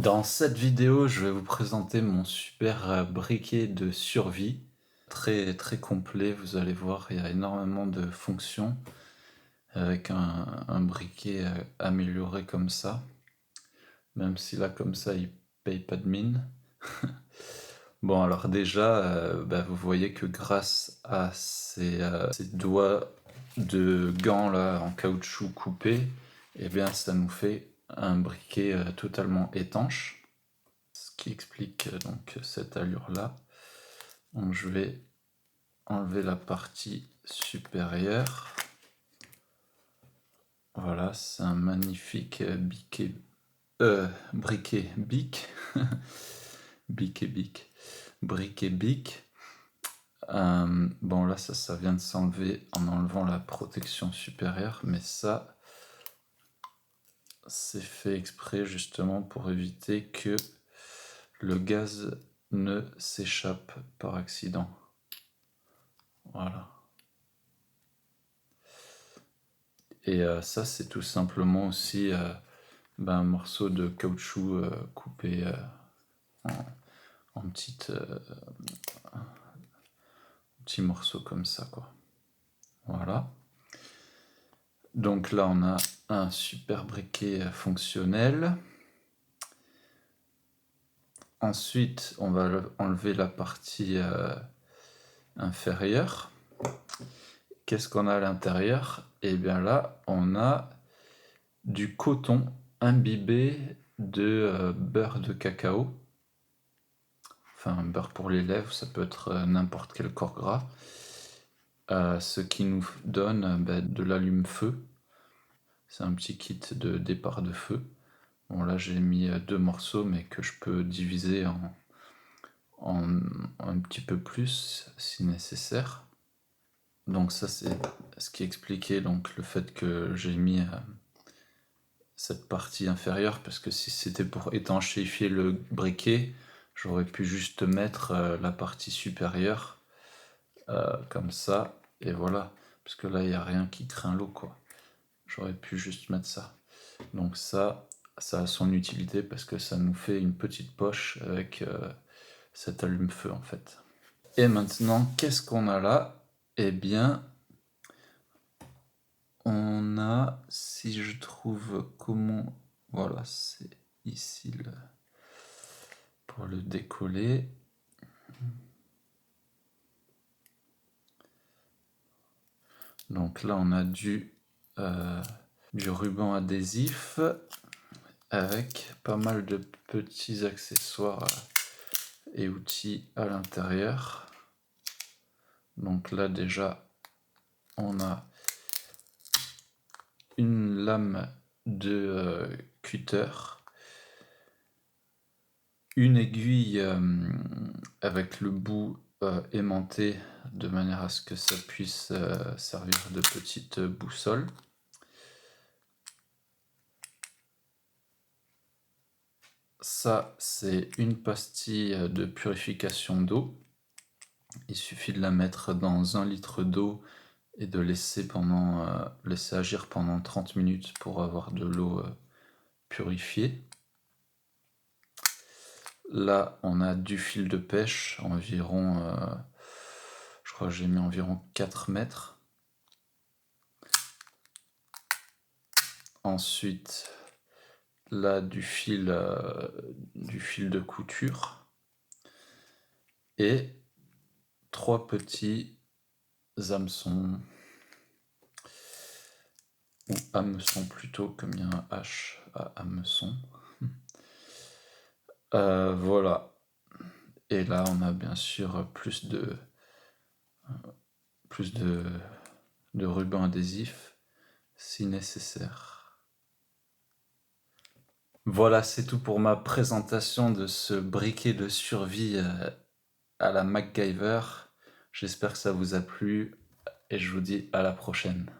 Dans cette vidéo, je vais vous présenter mon super briquet de survie. Très, très complet, vous allez voir, il y a énormément de fonctions avec un briquet amélioré comme ça. Même si là, comme ça, il paye pas de mine. Bon, alors déjà, vous voyez que grâce à ces doigts de gants là en caoutchouc coupé, eh bien, ça nous fait un briquet totalement étanche. Ce qui explique donc cette allure là. Donc je vais enlever la partie supérieure. Voilà, c'est un magnifique briquet bic. Bic et bic. Briquet bic. Bon là ça vient de s'enlever en enlevant la protection supérieure, mais ça c'est fait exprès justement pour éviter que le gaz ne s'échappe par accident. Voilà. Et ça c'est tout simplement aussi un morceau de caoutchouc coupé en petits morceaux comme ça, quoi. Voilà. Donc là on a un super briquet fonctionnel. Ensuite on va enlever la partie inférieure. Qu'est-ce qu'on a à l'intérieur? Et bien là on a du coton imbibé de beurre de cacao. Enfin, beurre pour les lèvres, ça peut être n'importe quel corps gras. Ce qui nous donne de l'allume-feu. C'est un petit kit de départ de feu. Bon, là j'ai mis 2 morceaux, mais que je peux diviser en un petit peu plus si nécessaire. Donc ça c'est ce qui expliquait donc le fait que j'ai mis cette partie inférieure, parce que si c'était pour étanchéifier le briquet, j'aurais pu juste mettre la partie supérieure comme ça, et voilà, parce que là il n'y a rien qui craint l'eau, quoi. J'aurais pu juste mettre ça. Donc ça a son utilité parce que ça nous fait une petite poche avec cet allume-feu en fait. Et maintenant, qu'est-ce qu'on a là? Eh bien, on a, si je trouve comment, voilà, c'est ici pour le décoller. Donc là, on a du ruban adhésif avec pas mal de petits accessoires et outils à l'intérieur. Donc là déjà, on a une lame de cutter, une aiguille avec le bout aimanté de manière à ce que ça puisse servir de petite boussole. Ça, c'est une pastille de purification d'eau. Il suffit de la mettre dans 1 litre d'eau et de laisser agir pendant 30 minutes pour avoir de l'eau purifiée. Là, on a du fil de pêche, environ, je crois que j'ai mis environ 4 mètres. Ensuite, là, du fil de couture. Et 3 petits hameçons, ou hameçons plutôt, comme il y a un H à hameçon. Voilà. Et là, on a bien sûr plus de ruban adhésif si nécessaire. Voilà, c'est tout pour ma présentation de ce briquet de survie à la MacGyver. J'espère que ça vous a plu et je vous dis à la prochaine.